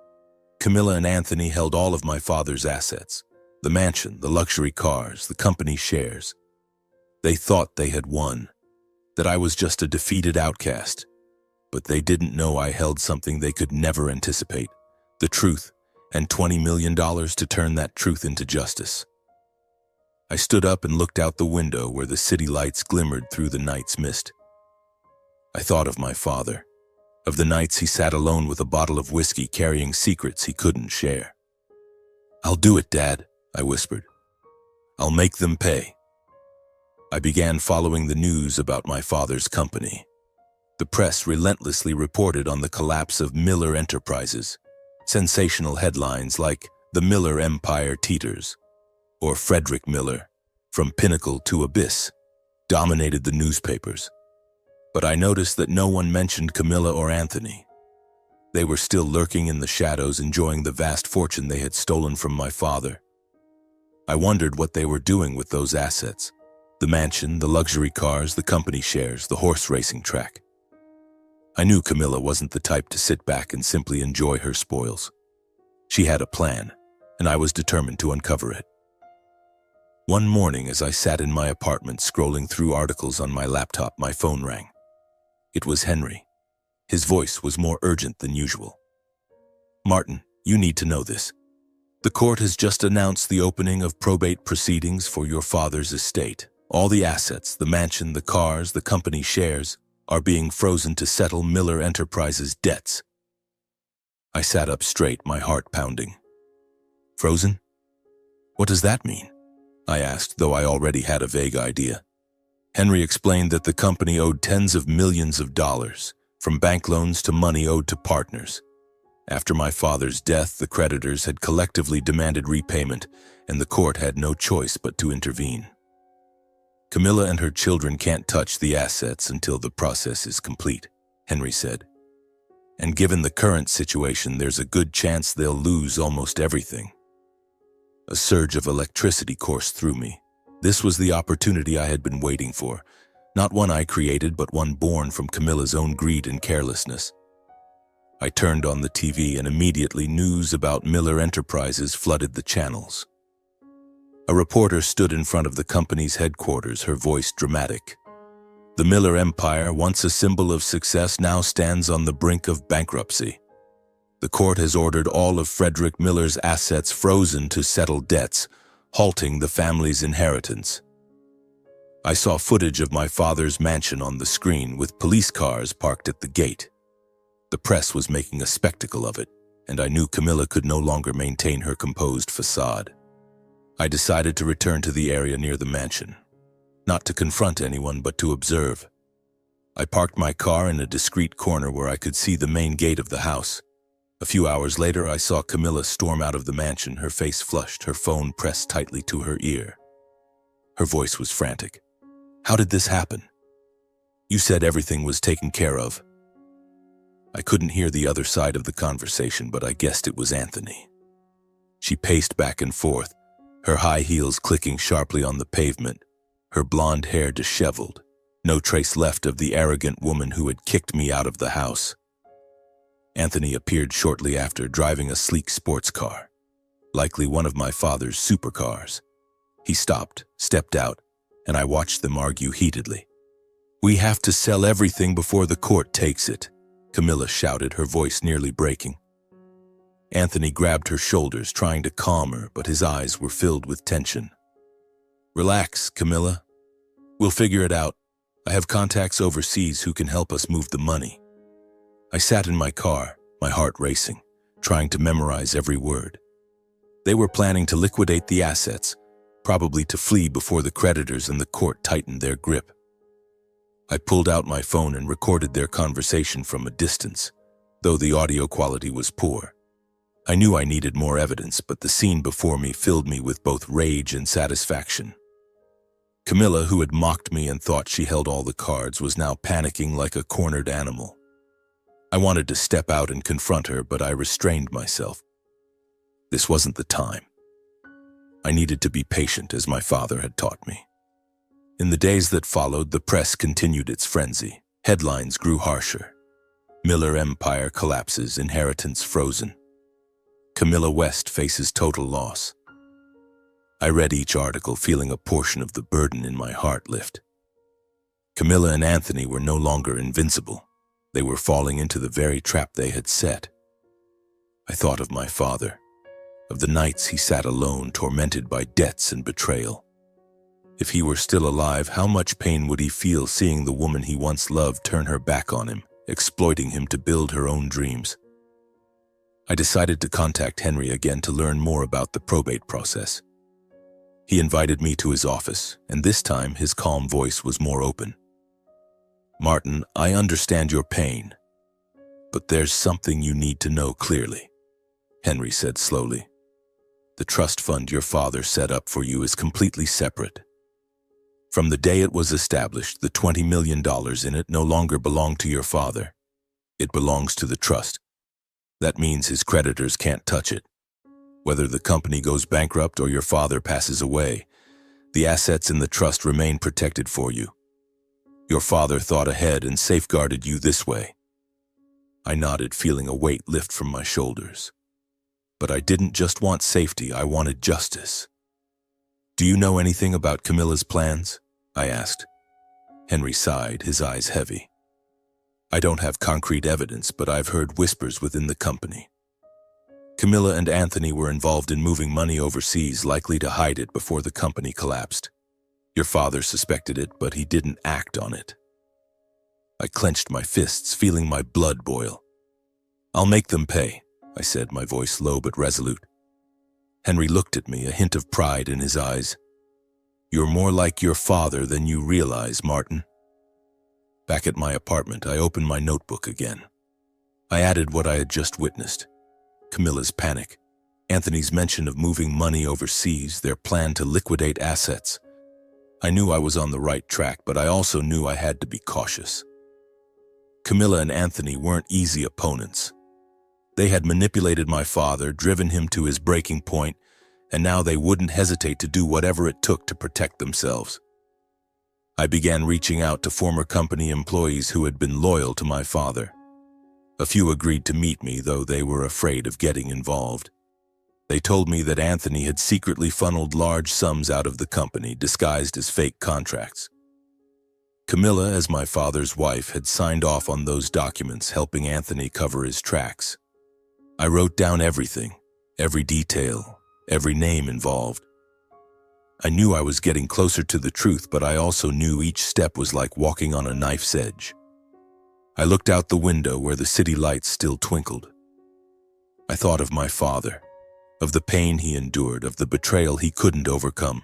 Camilla and Anthony held all of my father's assets. The mansion, the luxury cars, the company shares. They thought they had won, that I was just a defeated outcast. But they didn't know I held something they could never anticipate, the truth, and $20 million to turn that truth into justice. I stood up and looked out the window where the city lights glimmered through the night's mist. I thought of my father, of the nights he sat alone with a bottle of whiskey carrying secrets he couldn't share. "I'll do it, Dad," I whispered. "I'll make them pay." I began following the news about my father's company. The press relentlessly reported on the collapse of Miller Enterprises. Sensational headlines like "The Miller Empire Teeters" or "Frederick Miller, from Pinnacle to Abyss" dominated the newspapers. But I noticed that no one mentioned Camilla or Anthony. They were still lurking in the shadows, enjoying the vast fortune they had stolen from my father. I wondered what they were doing with those assets. The mansion, the luxury cars, the company shares, the horse racing track. I knew Camilla wasn't the type to sit back and simply enjoy her spoils. She had a plan, and I was determined to uncover it. One morning, as I sat in my apartment scrolling through articles on my laptop, my phone rang. It was Henry. His voice was more urgent than usual. "Martin, you need to know this. The court has just announced the opening of probate proceedings for your father's estate. All the assets, the mansion, the cars, the company shares, are being frozen to settle Miller Enterprises' debts." I sat up straight, my heart pounding. "Frozen? What does that mean?" I asked, though I already had a vague idea. Henry explained that the company owed tens of millions of dollars, from bank loans to money owed to partners. After my father's death, the creditors had collectively demanded repayment, and the court had no choice but to intervene. "Camilla and her children can't touch the assets until the process is complete," Henry said. "And given the current situation, there's a good chance they'll lose almost everything." A surge of electricity coursed through me. This was the opportunity I had been waiting for, not one I created, but one born from Camilla's own greed and carelessness. I turned on the TV, and immediately news about Miller Enterprises flooded the channels. A reporter stood in front of the company's headquarters, her voice dramatic. "The Miller Empire, once a symbol of success, now stands on the brink of bankruptcy. The court has ordered all of Frederick Miller's assets frozen to settle debts, halting the family's inheritance." I saw footage of my father's mansion on the screen, with police cars parked at the gate. The press was making a spectacle of it, and I knew Camilla could no longer maintain her composed facade. I decided to return to the area near the mansion, not to confront anyone but to observe. I parked my car in a discreet corner where I could see the main gate of the house. A few hours later, I saw Camilla storm out of the mansion, her face flushed, her phone pressed tightly to her ear. Her voice was frantic. "How did this happen? You said everything was taken care of." I couldn't hear the other side of the conversation, but I guessed it was Anthony. She paced back and forth, her high heels clicking sharply on the pavement, her blonde hair disheveled, no trace left of the arrogant woman who had kicked me out of the house. Anthony appeared shortly after, driving a sleek sports car, likely one of my father's supercars. He stopped, stepped out, and I watched them argue heatedly. "We have to sell everything before the court takes it," Camilla shouted, her voice nearly breaking. Anthony grabbed her shoulders, trying to calm her, but his eyes were filled with tension. "Relax, Camilla. We'll figure it out. I have contacts overseas who can help us move the money." I sat in my car, my heart racing, trying to memorize every word. They were planning to liquidate the assets, probably to flee before the creditors and the court tightened their grip. I pulled out my phone and recorded their conversation from a distance, though the audio quality was poor. I knew I needed more evidence, but the scene before me filled me with both rage and satisfaction. Camilla, who had mocked me and thought she held all the cards, was now panicking like a cornered animal. I wanted to step out and confront her, but I restrained myself. This wasn't the time. I needed to be patient, as my father had taught me. In the days that followed, the press continued its frenzy. Headlines grew harsher. Miller Empire collapses, inheritance frozen. Camilla West faces total loss. I read each article, feeling a portion of the burden in my heart lift. Camilla and Anthony were no longer invincible. They were falling into the very trap they had set. I thought of my father, of the nights he sat alone, tormented by debts and betrayal. If he were still alive, how much pain would he feel seeing the woman he once loved turn her back on him, exploiting him to build her own dreams? I decided to contact Henry again to learn more about the probate process. He invited me to his office, and this time his calm voice was more open. "Martin, I understand your pain, but there's something you need to know clearly," Henry said slowly. "The trust fund your father set up for you is completely separate. From the day it was established, the $20 million in it no longer belonged to your father. It belongs to the trust. That means his creditors can't touch it. Whether the company goes bankrupt or your father passes away, the assets in the trust remain protected for you. Your father thought ahead and safeguarded you this way." I nodded, feeling a weight lift from my shoulders. But I didn't just want safety, I wanted justice. "Do you know anything about Camilla's plans?" I asked. Henry sighed, his eyes heavy. "I don't have concrete evidence, but I've heard whispers within the company. Camilla and Anthony were involved in moving money overseas, likely to hide it before the company collapsed. Your father suspected it, but he didn't act on it." I clenched my fists, feeling my blood boil. "I'll make them pay," I said, my voice low but resolute. Henry looked at me, a hint of pride in his eyes. "You're more like your father than you realize, Martin." Back at my apartment, I opened my notebook again. I added what I had just witnessed. Camilla's panic, Anthony's mention of moving money overseas, their plan to liquidate assets. I knew I was on the right track, but I also knew I had to be cautious. Camilla and Anthony weren't easy opponents. They had manipulated my father, driven him to his breaking point, and now they wouldn't hesitate to do whatever it took to protect themselves. I began reaching out to former company employees who had been loyal to my father. A few agreed to meet me, though they were afraid of getting involved. They told me that Anthony had secretly funneled large sums out of the company, disguised as fake contracts. Camilla, as my father's wife, had signed off on those documents, helping Anthony cover his tracks. I wrote down everything, every detail, every name involved. I knew I was getting closer to the truth, but I also knew each step was like walking on a knife's edge. I looked out the window where the city lights still twinkled. I thought of my father, of the pain he endured, of the betrayal he couldn't overcome.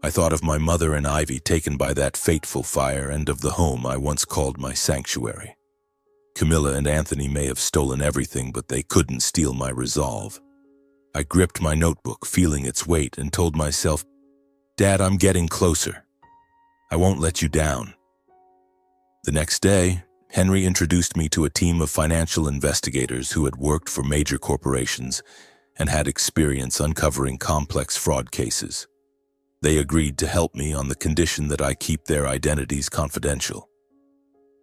I thought of my mother and Ivy taken by that fateful fire, and of the home I once called my sanctuary. Camilla and Anthony may have stolen everything, but they couldn't steal my resolve. I gripped my notebook, feeling its weight, and told myself, "Dad, I'm getting closer. I won't let you down." The next day, Henry introduced me to a team of financial investigators who had worked for major corporations and had experience uncovering complex fraud cases. They agreed to help me on the condition that I keep their identities confidential.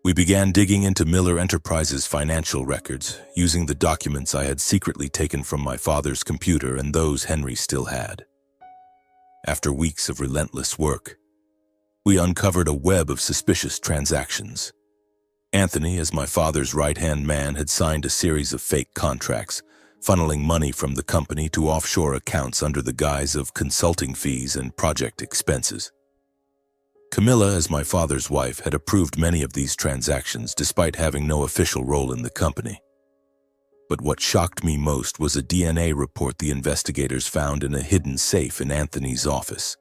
We began digging into Miller Enterprises' financial records, using the documents I had secretly taken from my father's computer and those Henry still had. After weeks of relentless work, we uncovered a web of suspicious transactions. Anthony, as my father's right-hand man, had signed a series of fake contracts, funneling money from the company to offshore accounts under the guise of consulting fees and project expenses. Camilla, as my father's wife, had approved many of these transactions despite having no official role in the company. But what shocked me most was a DNA report the investigators found in a hidden safe in Anthony's office.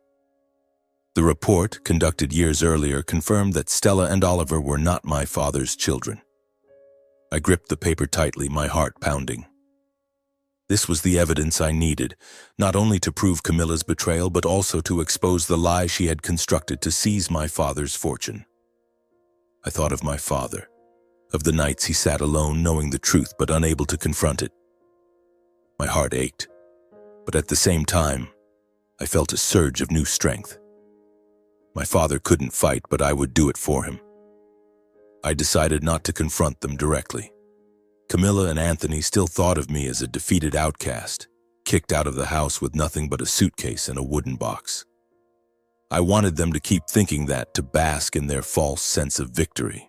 The report, conducted years earlier, confirmed that Stella and Oliver were not my father's children. I gripped the paper tightly, my heart pounding. This was the evidence I needed, not only to prove Camilla's betrayal, but also to expose the lie she had constructed to seize my father's fortune. I thought of my father, of the nights he sat alone, knowing the truth but unable to confront it. My heart ached, but at the same time, I felt a surge of new strength. My father couldn't fight, but I would do it for him. I decided not to confront them directly. Camilla and Anthony still thought of me as a defeated outcast, kicked out of the house with nothing but a suitcase and a wooden box. I wanted them to keep thinking that, to bask in their false sense of victory.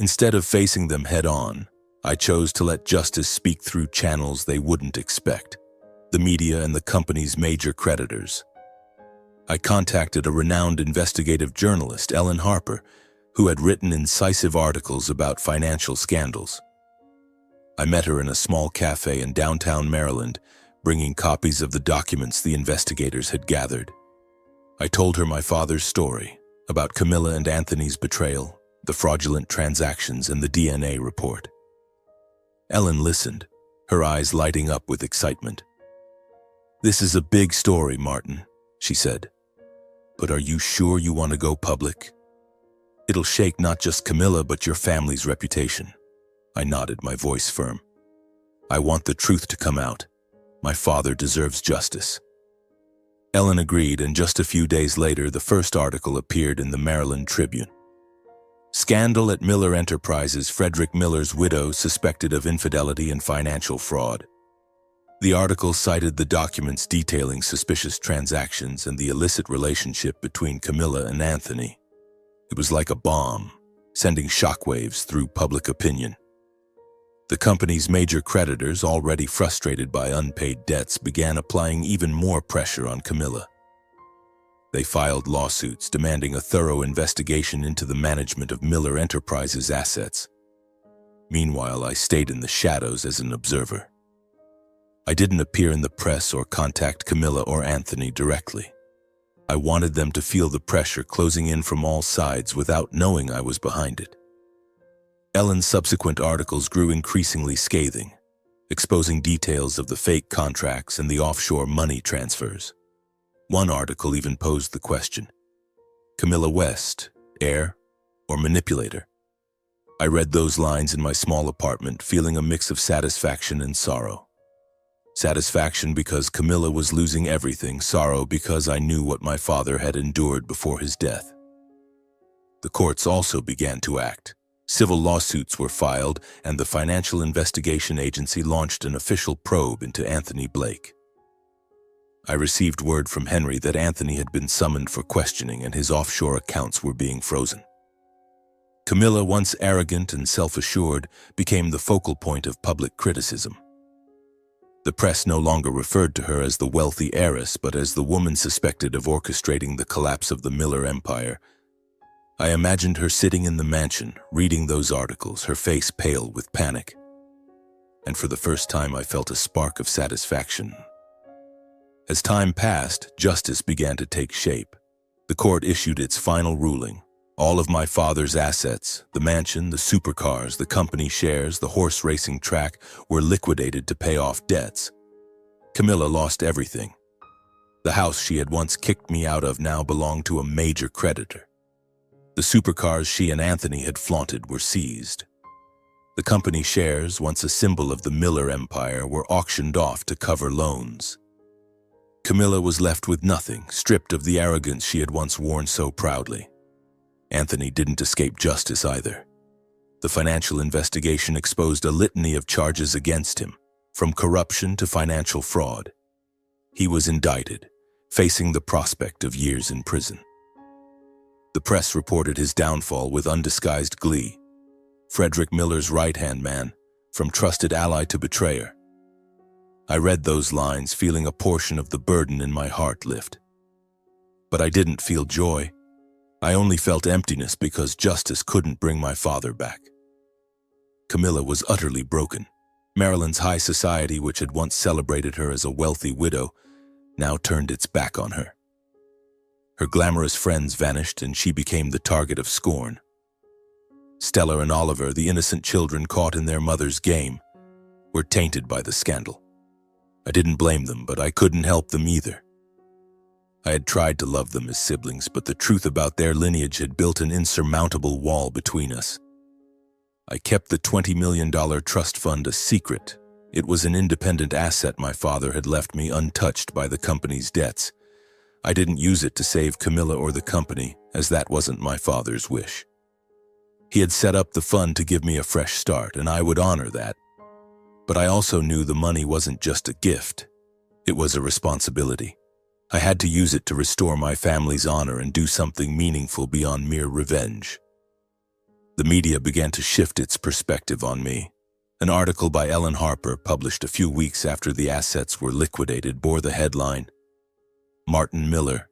Instead of facing them head-on, I chose to let justice speak through channels they wouldn't expect, the media and the company's major creditors. I contacted a renowned investigative journalist, Ellen Harper, who had written incisive articles about financial scandals. I met her in a small cafe in downtown Maryland, bringing copies of the documents the investigators had gathered. I told her my father's story, about Camilla and Anthony's betrayal, the fraudulent transactions, and the DNA report. Ellen listened, her eyes lighting up with excitement. "This is a big story, Martin," she said. "But are you sure you want to go public? It'll shake not just Camilla, but your family's reputation." I nodded, my voice firm. "I want the truth to come out. My father deserves justice." Ellen agreed, and just a few days later, the first article appeared in the Maryland Tribune. Scandal at Miller Enterprises, Frederick Miller's widow suspected of infidelity and financial fraud. The article cited the documents detailing suspicious transactions and the illicit relationship between Camilla and Anthony. It was like a bomb, sending shockwaves through public opinion. The company's major creditors, already frustrated by unpaid debts, began applying even more pressure on Camilla. They filed lawsuits demanding a thorough investigation into the management of Miller Enterprises' assets. Meanwhile, I stayed in the shadows as an observer. I didn't appear in the press or contact Camilla or Anthony directly. I wanted them to feel the pressure closing in from all sides without knowing I was behind it. Ellen's subsequent articles grew increasingly scathing, exposing details of the fake contracts and the offshore money transfers. One article even posed the question: Camilla West, heir or manipulator? I read those lines in my small apartment, feeling a mix of satisfaction and sorrow. Satisfaction because Camilla was losing everything, sorrow because I knew what my father had endured before his death. The courts also began to act. Civil lawsuits were filed, and the Financial Investigation Agency launched an official probe into Anthony Blake. I received word from Henry that Anthony had been summoned for questioning and his offshore accounts were being frozen. Camilla, once arrogant and self-assured, became the focal point of public criticism. The press no longer referred to her as the wealthy heiress, but as the woman suspected of orchestrating the collapse of the Miller empire. I imagined her sitting in the mansion, reading those articles, her face pale with panic. and for the first time I felt a spark of satisfaction. As time passed, justice began to take shape. The court issued its final ruling. All of my father's assets, the mansion, the supercars, the company shares, the horse racing track, were liquidated to pay off debts. Camilla lost everything. The house she had once kicked me out of now belonged to a major creditor. The supercars she and Anthony had flaunted were seized. The company shares, once a symbol of the Miller empire, were auctioned off to cover loans. Camilla was left with nothing, stripped of the arrogance she had once worn so proudly. Anthony didn't escape justice either. The financial investigation exposed a litany of charges against him, from corruption to financial fraud. He was indicted, facing the prospect of years in prison. The press reported his downfall with undisguised glee. Frederick Miller's right-hand man, from trusted ally to betrayer. I read those lines, feeling a portion of the burden in my heart lift. But I didn't feel joy. I only felt emptiness because justice couldn't bring my father back. Camilla was utterly broken. Maryland's high society, which had once celebrated her as a wealthy widow, now turned its back on her. Her glamorous friends vanished and she became the target of scorn. Stella and Oliver, the innocent children caught in their mother's game, were tainted by the scandal. I didn't blame them, but I couldn't help them either. I had tried to love them as siblings, but the truth about their lineage had built an insurmountable wall between us. I kept the $20 million trust fund a secret. It was an independent asset my father had left me, untouched by the company's debts. I didn't use it to save Camilla or the company, as that wasn't my father's wish. He had set up the fund to give me a fresh start, and I would honor that. But I also knew the money wasn't just a gift. It was a responsibility. I had to use it to restore my family's honor and do something meaningful beyond mere revenge. The media began to shift its perspective on me. An article by Ellen Harper, published a few weeks after the assets were liquidated, bore the headline, "Martin Miller,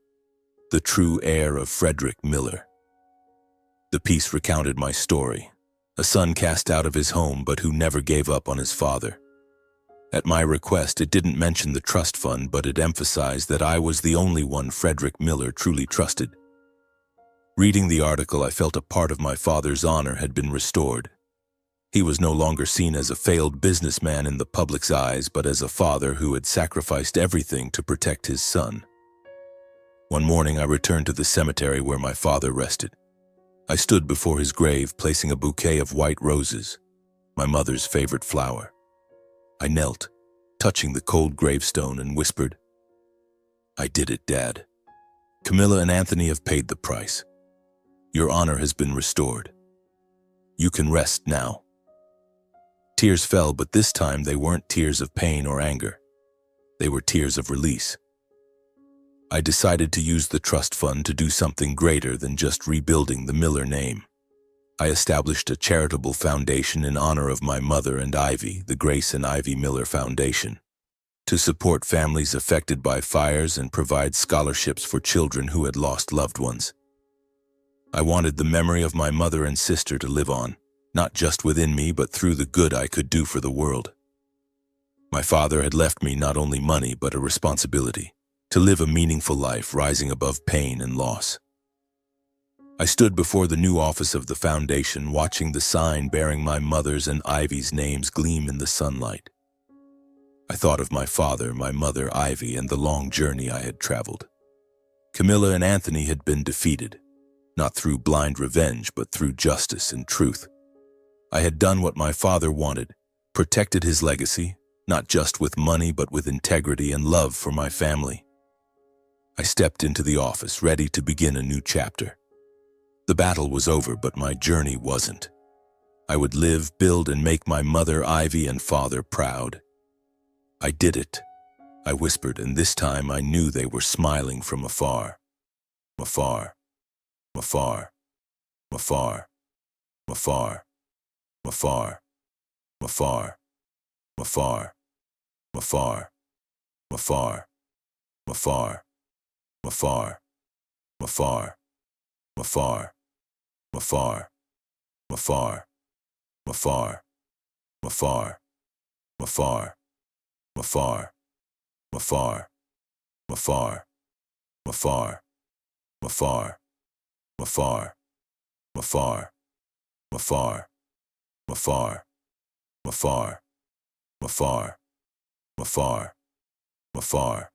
the true heir of Frederick Miller." The piece recounted my story, a son cast out of his home but who never gave up on his father. At my request, it didn't mention the trust fund, but it emphasized that I was the only one Frederick Miller truly trusted. Reading the article, I felt a part of my father's honor had been restored. He was no longer seen as a failed businessman in the public's eyes, but as a father who had sacrificed everything to protect his son. One morning, I returned to the cemetery where my father rested. I stood before his grave, placing a bouquet of white roses, my mother's favorite flower. I knelt, touching the cold gravestone, and whispered, "I did it, Dad. Camilla and Anthony have paid the price. Your honor has been restored. You can rest now." Tears fell, but this time they weren't tears of pain or anger. They were tears of release. I decided to use the trust fund to do something greater than just rebuilding the Miller name. I established a charitable foundation in honor of my mother and Ivy, the Grace and Ivy Miller Foundation, to support families affected by fires and provide scholarships for children who had lost loved ones. I wanted the memory of my mother and sister to live on, not just within me, but through the good I could do for the world. My father had left me not only money, but a responsibility to live a meaningful life, rising above pain and loss. I stood before the new office of the foundation, watching the sign bearing my mother's and Ivy's names gleam in the sunlight. I thought of my father, my mother, Ivy, and the long journey I had traveled. Camilla and Anthony had been defeated, not through blind revenge, but through justice and truth. I had done what my father wanted, protected his legacy, not just with money, but with integrity and love for my family. I stepped into the office, ready to begin a new chapter. The battle was over, but my journey wasn't. I would live, build, and make my mother, Ivy, and father proud. I did it, I whispered, and this time I knew they were smiling from afar. Afar, afar, afar, afar, afar, afar, afar, afar, afar, afar, afar, afar, afar, afar, afar, afar, afar, afar, afar, afar, afar, afar, afar, afar, afar, afar, afar, afar, afar, afar, afar,